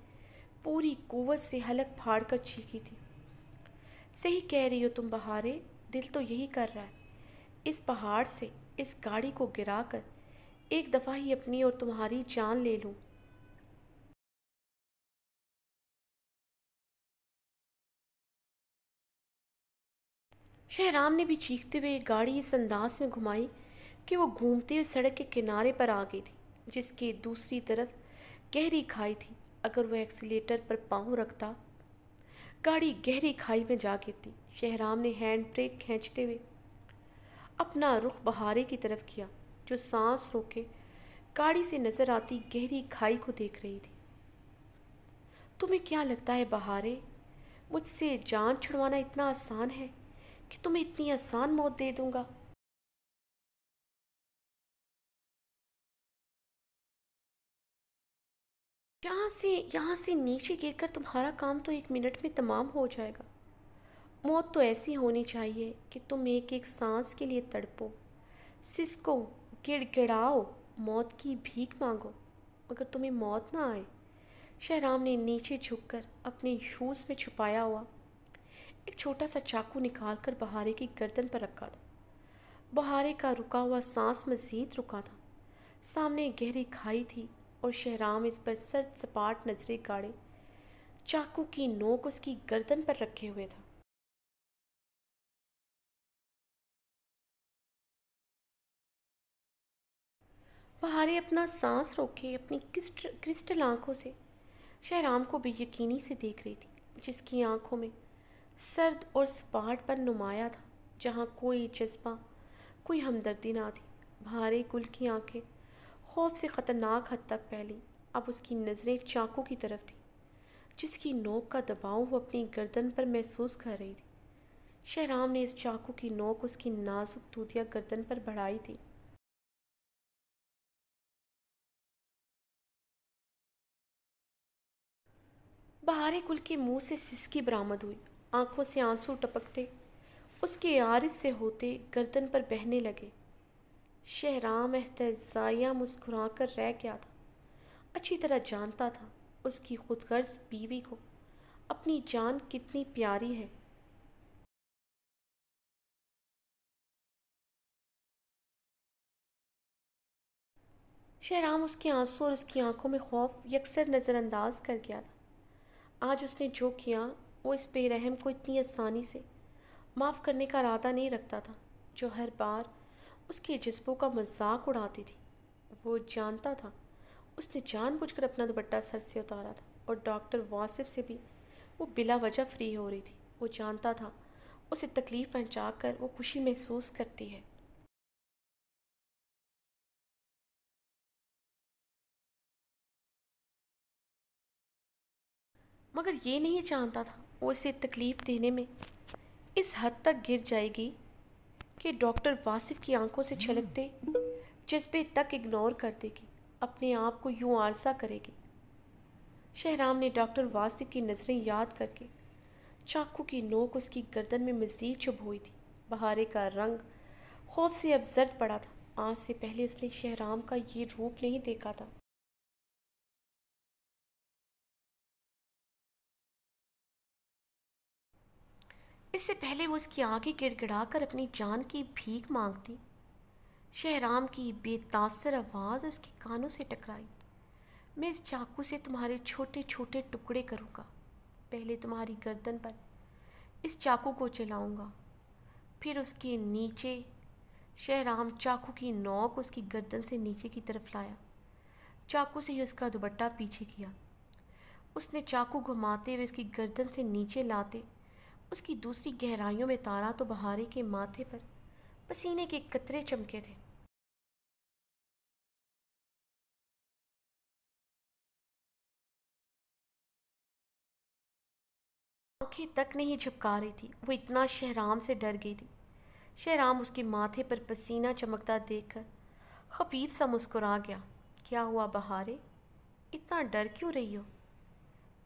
पूरी कुव्वत से हलक फाड़ कर चीखी थी। सही कह रही हो तुम बहारे, दिल तो यही कर रहा है, इस पहाड़ से इस गाड़ी को गिराकर एक दफ़ा ही अपनी और तुम्हारी जान ले लूं। शहराम ने भी चीखते हुए गाड़ी इस अंदाज में घुमाई कि वो घूमते हुए सड़क के किनारे पर आ गई थी, जिसकी दूसरी तरफ गहरी खाई थी। अगर वो एक्सीलेटर पर पाँव रखता, गाड़ी गहरी खाई में जा गिरती। शहराम ने हैंड ब्रेक खींचते हुए अपना रुख बहारे की तरफ किया, जो सांस रोके गाड़ी से नजर आती गहरी खाई को देख रही थी। तुम्हें क्या लगता है बहारे, मुझसे जान छुड़वाना इतना आसान है कि तुम्हें इतनी आसान मौत दे दूंगा? यहाँ से नीचे गिरकर तुम्हारा काम तो 1 मिनट में तमाम हो जाएगा। मौत तो ऐसी होनी चाहिए कि तुम एक एक सांस के लिए तड़पो, सिसको, गिड़गिड़ाओ, मौत की भीख मांगो, मगर तुम्हें मौत ना आए। शहराम ने नीचे झुककर अपने शूज़ में छुपाया हुआ एक छोटा सा चाकू निकालकर बहारे की गर्दन पर रखा था। बहारे का रुका हुआ सांस मजीद रुका था। सामने गहरी खाई थी और शहराम इस पर सर्द सपाट नजरें गाड़े चाकू की नोक उसकी गर्दन पर रखे हुए था। बहारे अपना सांस रोके अपनी क्रिस्टल आंखों से शहराम को बेयकीनी से देख रही थी, जिसकी आंखों में सर्द और सपाटपन नुमाया था, जहाँ कोई जज्बा, कोई हमदर्दी ना थी। बहारे गुल की आंखें खौफ से ख़तरनाक हद तक फैली। अब उसकी नज़रें चाकू की तरफ थी, जिसकी नोक का दबाव वो अपनी गर्दन पर महसूस कर रही थी। शहराम ने इस चाकू की नोक उसकी नाजुक दूधिया गर्दन पर बढ़ाई थी। बहारे गुल के मुंह से सिसकी बरामद हुई। आंखों से आंसू टपकते उसके आरिस से होते गर्दन पर बहने लगे। शहराम एहतजाया मुस्कुरा कर रह गया था। अच्छी तरह जानता था उसकी खुदगर्ज बीवी को अपनी जान कितनी प्यारी है। शहराम उसके आंसू और उसकी आंखों में खौफ यकसर नज़रअंदाज कर गया था। आज उसने जो किया वो इस बेरहम को इतनी आसानी से माफ़ करने का इरादा नहीं रखता था, जो हर बार उसके जज्बों का मजाक उड़ाती थी। वो जानता था उसने जानबूझकर अपना दुपट्टा सर से उतारा था, और डॉक्टर वासिफ से भी वो बिला वजह फ्री हो रही थी। वो जानता था उसे तकलीफ़ पहुंचाकर वो खुशी महसूस करती है। मगर ये नहीं जानता था वो इसे तकलीफ़ देने में इस हद तक गिर जाएगी कि डॉक्टर वासिफ की आंखों से छलकते जज्बे तक इग्नोर कर देगी, अपने आप को यूं आरसा करेगी। शहराम ने डॉक्टर वासिफ की नज़रें याद करके चाकू की नोक उसकी गर्दन में मज़ीद चुभोई थी। बहारे का रंग खौफ से अब जर्द पड़ा था। आज से पहले उसने शहराम का ये रूप नहीं देखा था। इससे पहले वो उसकी आंखें गिड़गिड़ा कर अपनी जान की भीख मांगती। शहराम की बेतासर आवाज़ उसके कानों से टकराई। मैं इस चाकू से तुम्हारे छोटे छोटे टुकड़े करूँगा। पहले तुम्हारी गर्दन पर इस चाकू को चलाऊँगा, फिर उसके नीचे। शहराम चाकू की नोक उसकी गर्दन से नीचे की तरफ लाया। चाकू से ही उसका दुपट्टा पीछे किया। उसने चाकू घुमाते हुए उसकी गर्दन से नीचे लाते उसकी दूसरी गहराइयों में तारा तो बहारे के माथे पर पसीने के कतरे चमके थे। आंखें तक नहीं झपका रही थी, वो इतना शहराम से डर गई थी। शहराम उसके माथे पर पसीना चमकता देखकर खफीफ सा मुस्कुरा गया। क्या हुआ बहारे, इतना डर क्यों रही हो?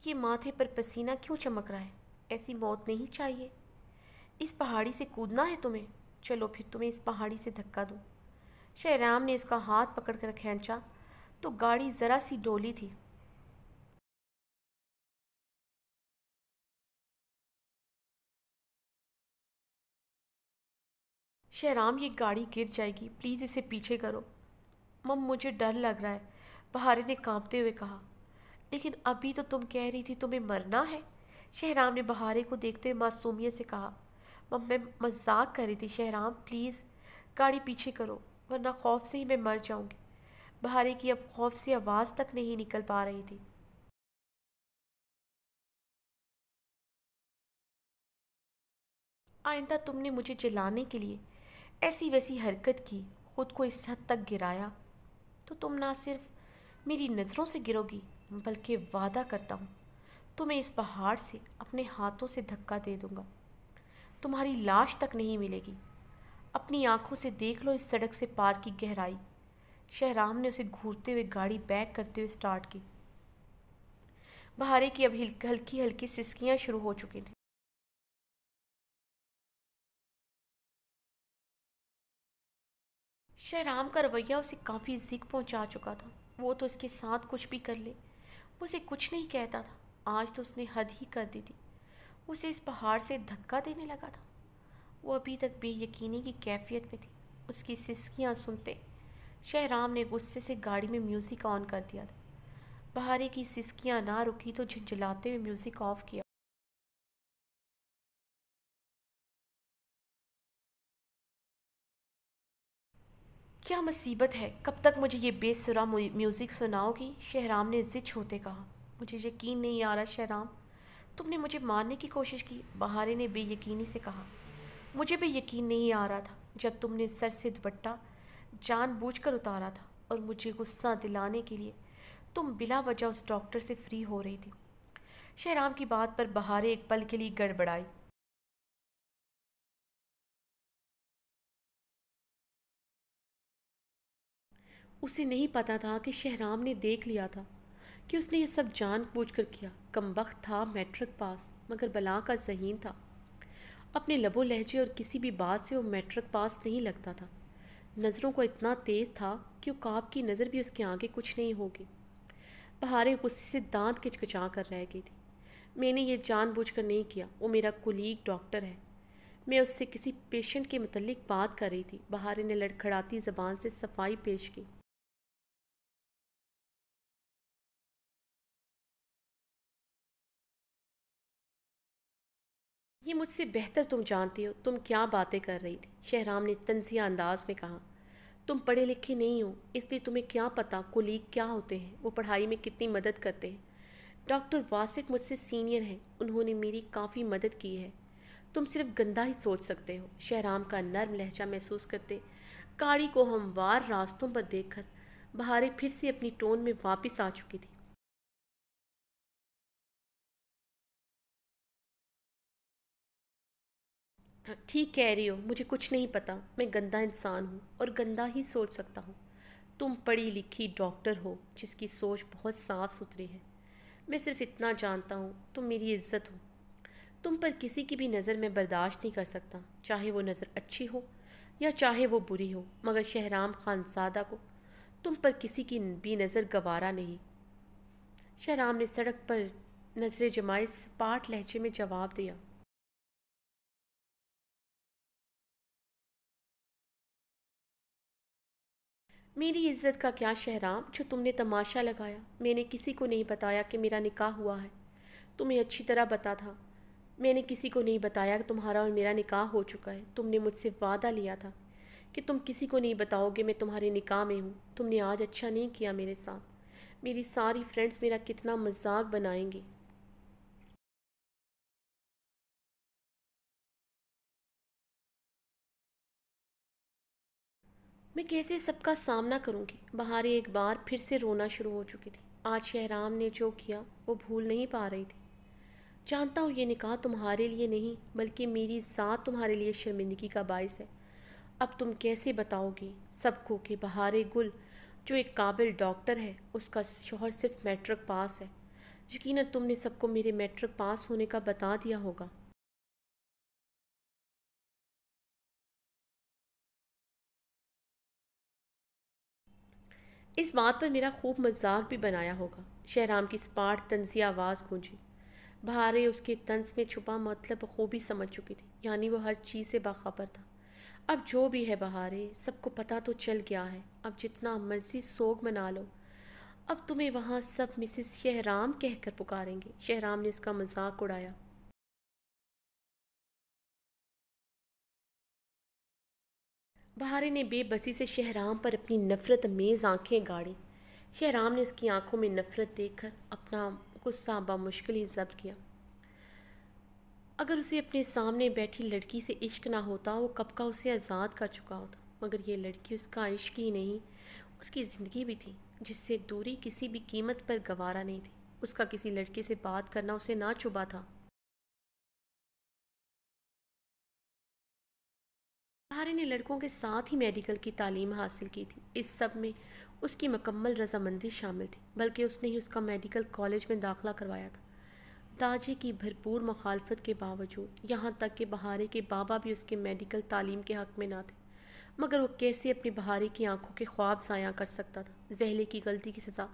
ये माथे पर पसीना क्यों चमक रहा है? ऐसी मौत नहीं चाहिए। इस पहाड़ी से कूदना है तुम्हें? चलो फिर तुम्हें इस पहाड़ी से धक्का दूँ। शहराम ने इसका हाथ पकड़कर खींचा तो गाड़ी ज़रा सी डोली थी। शहराम, ये गाड़ी गिर जाएगी, प्लीज़ इसे पीछे करो। मम, मुझे डर लग रहा है, बहारे ने कांपते हुए कहा। लेकिन अभी तो तुम कह रही थी तुम्हें मरना है। शहराम ने बहारे को देखते हुए मासूमियत से कहा। मम, मैं मजाक कर रही थी। शहराम प्लीज़ गाड़ी पीछे करो, वरना खौफ से ही मैं मर जाऊंगी। बहारे की अब खौफ से आवाज़ तक नहीं निकल पा रही थी। आइंदा तुमने मुझे जलाने के लिए ऐसी वैसी हरकत की, खुद को इस हद तक गिराया, तो तुम ना सिर्फ मेरी नज़रों से गिरोगी, बल्कि वादा करता हूँ तुम्हें इस पहाड़ से अपने हाथों से धक्का दे दूंगा। तुम्हारी लाश तक नहीं मिलेगी। अपनी आंखों से देख लो इस सड़क से पार की गहराई। शहराम ने उसे घूरते हुए गाड़ी बैक करते हुए स्टार्ट की। बहारे की अब हल्की हल्की सिसकियां शुरू हो चुकी थी। शहराम का रवैया उसे काफ़ी ज़िक पहुंचा चुका था। वो तो इसके साथ कुछ भी कर ले, वो उसे कुछ नहीं कहता था। आज तो उसने हद ही कर दी थी। उसे इस पहाड़ से धक्का देने लगा था। वो अभी तक बेयकीनी की कैफियत में थी। उसकी सिसकियां सुनते शहराम ने गुस्से से गाड़ी में म्यूज़िक ऑन कर दिया था। बहारे की सिसकियां ना रुकी तो झंझलाते हुए म्यूज़िक ऑफ किया। क्या मुसीबत है, कब तक मुझे ये बेसुरा म्यूज़िक सुनाओगी? शहराम ने ज़िद होते कहा। मुझे यकीन नहीं आ रहा शहराम, तुमने मुझे मारने की कोशिश की। बहारे ने बेयकीनी से कहा। मुझे भी यकीन नहीं आ रहा था जब तुमने सर से दुपट्टा जानबूझकर उतारा था और मुझे गुस्सा दिलाने के लिए तुम बिला वजह उस डॉक्टर से फ्री हो रही थी। शहराम की बात पर बहारे एक पल के लिए गड़बड़ाई। उसे नहीं पता था कि शहराम ने देख लिया था कि उसने ये सब जानबूझकर किया। कमबख्त था, मैट्रिक पास, मगर बला का ज़हीन था। अपने लबो लहजे और किसी भी बात से वो मैट्रिक पास नहीं लगता था। नज़रों को इतना तेज़ था कि उकाब की नज़र भी उसके आगे कुछ नहीं होगी। बहारे गुस्से से दांत किचकिचा कर रह गई थी। मैंने ये जानबूझकर नहीं किया, वो मेरा कुलीग डॉक्टर है। मैं उससे किसी पेशेंट के मुतल्लिक बात कर रही थी। बहारे ने लड़खड़ाती ज़बान से सफाई पेश की। ये मुझसे बेहतर तुम जानती हो तुम क्या बातें कर रही थी, शहराम ने तंजिया अंदाज में कहा। तुम पढ़े लिखे नहीं हो, इसलिए तुम्हें क्या पता कुलीग क्या होते हैं, वो पढ़ाई में कितनी मदद करते हैं। डॉक्टर वासिफ मुझसे सीनियर हैं, उन्होंने मेरी काफ़ी मदद की है। तुम सिर्फ गंदा ही सोच सकते हो। शहराम का नर्म लहजा महसूस करते गाड़ी को हमवार रास्तों पर देखकर बहारे फिर से अपनी टोन में वापस आ चुकी थी। ठीक कह रही हो, मुझे कुछ नहीं पता। मैं गंदा इंसान हूँ और गंदा ही सोच सकता हूँ। तुम पढ़ी लिखी डॉक्टर हो जिसकी सोच बहुत साफ सुथरी है। मैं सिर्फ इतना जानता हूँ, तुम मेरी इज्जत हो। तुम पर किसी की भी नज़र मैं बर्दाश्त नहीं कर सकता, चाहे वो नज़र अच्छी हो या चाहे वो बुरी हो। मगर शहराम खानजादा को तुम पर किसी की भी नज़र गवारा नहीं। शहराम ने सड़क पर नजरें जमाए सपाट लहजे में जवाब दिया। मेरी इज्जत का क्या शहराम, जो तुमने तमाशा लगाया। मैंने किसी को नहीं बताया कि मेरा निकाह हुआ है। तुम्हें अच्छी तरह पता था। मैंने किसी को नहीं बताया कि तुम्हारा और मेरा निकाह हो चुका है। तुमने मुझसे वादा लिया था कि तुम किसी को नहीं बताओगे मैं तुम्हारे निकाह में हूँ। तुमने आज अच्छा नहीं किया मेरे साथ। मेरी सारी फ्रेंड्स मेरा कितना मजाक बनाएंगी। मैं कैसे सबका सामना करूंगी? बहारे एक बार फिर से रोना शुरू हो चुकी थी। आज शहराम ने जो किया वो भूल नहीं पा रही थी। जानता हूँ ये निकाह तुम्हारे लिए नहीं बल्कि मेरी ज़ात तुम्हारे लिए शर्मिंदगी का बायस है। अब तुम कैसे बताओगी सबको कि बहारे गुल जो एक काबिल डॉक्टर है उसका शौहर सिर्फ मैट्रिक पास है। यकीनन तुमने सबको मेरे मैट्रिक पास होने का बता दिया होगा। इस बात पर मेरा खूब मजाक भी बनाया होगा। शहराम की स्पाट तंज़ी आवाज़ गूंजी। बहारे उसके तंज में छुपा मतलब बखूबी समझ चुकी थी, यानी वो हर चीज़ से बाखबर था। अब जो भी है बहारे, सबको पता तो चल गया है। अब जितना मर्जी सोग मना लो। अब तुम्हें वहाँ सब मिसेस शहराम कहकर पुकारेंगे। शहराम ने उसका मजाक उड़ाया। बहारे ने बेबसी से शहराम पर अपनी नफरत अमेज़ आंखें गाड़ी। शहराम ने उसकी आंखों में नफरत देखकर अपना गुस्सा बामुश्किल ही जब्त किया। अगर उसे अपने सामने बैठी लड़की से इश्क ना होता वो कब का उसे आज़ाद कर चुका होता, मगर ये लड़की उसका इश्क ही नहीं, उसकी ज़िंदगी भी थी जिससे दूरी किसी भी कीमत पर गवारा नहीं थी। उसका किसी लड़के से बात करना उसे ना चुभा था। सहारे ने लड़कों के साथ ही मेडिकल की तालीम हासिल की थी। इस सब में उसकी मुकम्मल रजामंदी शामिल थी, बल्कि उसने ही उसका मेडिकल कॉलेज में दाखिला करवाया था। दाजे की भरपूर मुखालफत के बावजूद, यहाँ तक कि बहारे के बाबा भी उसके मेडिकल तालीम के हक़ में ना थे, मगर वो कैसे अपनी बहारे की आंखों के ख्वाब ज़ाया कर सकता था। जहले की गलती की सज़ा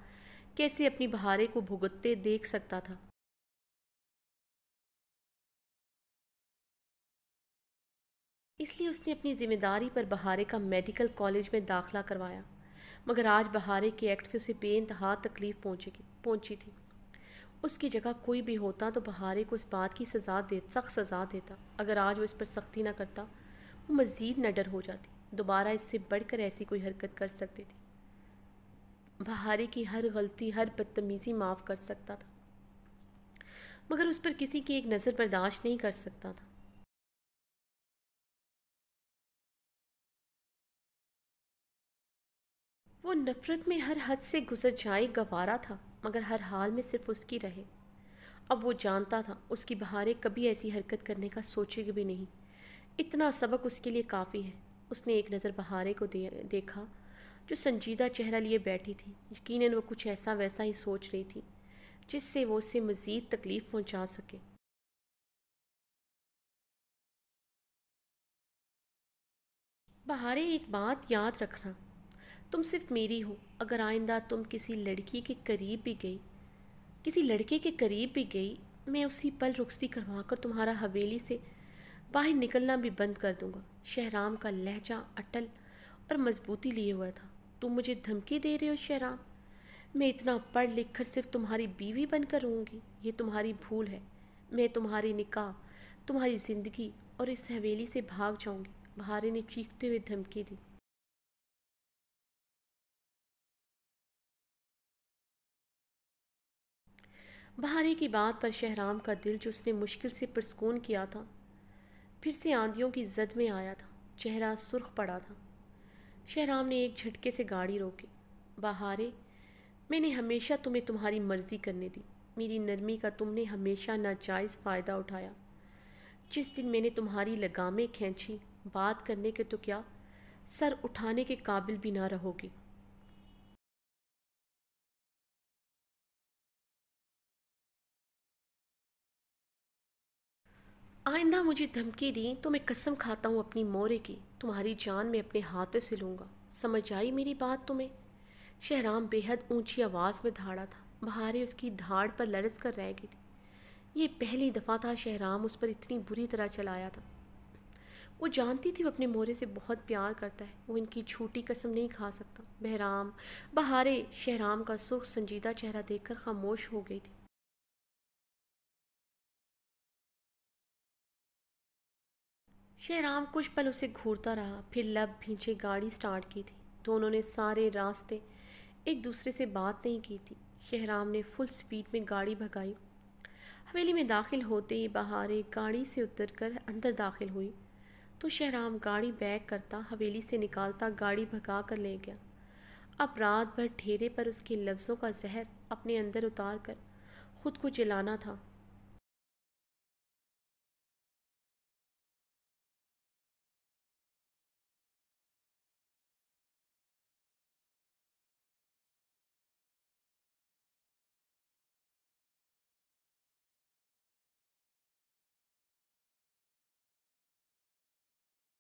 कैसे अपनी बहारे को भुगतते देख सकता था। इसलिए उसने अपनी जिम्मेदारी पर बहारे का मेडिकल कॉलेज में दाखिला करवाया। मगर आज बहारे के एक्ट से उसे बेइंतहा तकलीफ़ पहुंची थी। उसकी जगह कोई भी होता तो बहारे को इस बात की सख्त सज़ा देता। अगर आज वो इस पर सख्ती ना करता वो मज़ीद नडर हो जाती, दोबारा इससे बढ़कर ऐसी कोई हरकत कर सकती थी। बहारे की हर गलती, हर बदतमीज़ी माफ़ कर सकता था, मगर उस पर किसी की एक नज़र बर्दाश्त नहीं कर सकता था। वो नफ़रत में हर हद से गुजर जाए गवारा था, मगर हर हाल में सिर्फ उसकी रहे। अब वो जानता था उसकी बहारें कभी ऐसी हरकत करने का सोचेगी भी नहीं। इतना सबक उसके लिए काफ़ी है। उसने एक नज़र बहारे को देखा, जो संजीदा चेहरा लिए बैठी थी। यकीनन वो कुछ ऐसा वैसा ही सोच रही थी जिससे वो उसे मज़ीद तकलीफ़ पहुंचा सके। बहारे, एक बात याद रखना, तुम सिर्फ मेरी हो। अगर आइंदा तुम किसी लड़की के करीब भी गई, किसी लड़के के करीब भी गई, मैं उसी पल रुखसती करवा कर तुम्हारा हवेली से बाहर निकलना भी बंद कर दूंगा। शहराम का लहजा अटल और मजबूती लिए हुआ था। तुम मुझे धमकी दे रहे हो शहराम? मैं इतना पढ़ लिख कर सिर्फ तुम्हारी बीवी बनकर रहूँगी? ये तुम्हारी भूल है। मैं तुम्हारी निकाह, तुम्हारी ज़िंदगी और इस हवेली से भाग जाऊँगी। बहारे ने चीखते हुए धमकी दी। बहारे की बात पर शहराम का दिल, जो उसने मुश्किल से पुरस्कून किया था, फिर से आंधियों की जद में आया था। चेहरा सुर्ख पड़ा था। शहराम ने एक झटके से गाड़ी रोकी। बहारे, मैंने हमेशा तुम्हें तुम्हारी मर्जी करने दी। मेरी नरमी का तुमने हमेशा नाजायज़ फ़ायदा उठाया। जिस दिन मैंने तुम्हारी लगामें खींची, बात करने के तो क्या, सर उठाने के काबिल भी ना रहोगी। आइंदा मुझे धमकी दी तो मैं कसम खाता हूँ अपनी मोरे की, तुम्हारी जान मैं अपने हाथों से लूँगा। समझ आई मेरी बात तुम्हें? शहराम बेहद ऊंची आवाज़ में धाड़ा था। बहारे उसकी धाड़ पर लरस कर रह गई थी। ये पहली दफ़ा था शहराम उस पर इतनी बुरी तरह चलाया था। वो जानती थी वो अपने मोरे से बहुत प्यार करता है, वो इनकी झूठी कसम नहीं खा सकता। बहराम बहारे शहराम का सुर्ख संजीदा चेहरा देखकर खामोश हो गई थी। शहराम कुछ पल उसे घूरता रहा, फिर लब भींचे गाड़ी स्टार्ट की थी। दोनों ने सारे रास्ते एक दूसरे से बात नहीं की थी। शहराम ने फुल स्पीड में गाड़ी भगाई। हवेली में दाखिल होते ही बहारे गाड़ी से उतरकर अंदर दाखिल हुई तो शहराम गाड़ी बैक करता, हवेली से निकालता, गाड़ी भगा कर ले गया। अब रात भर ठेरे पर उसके लफ्ज़ों का जहर अपने अंदर उतार कर खुद को जलाना था।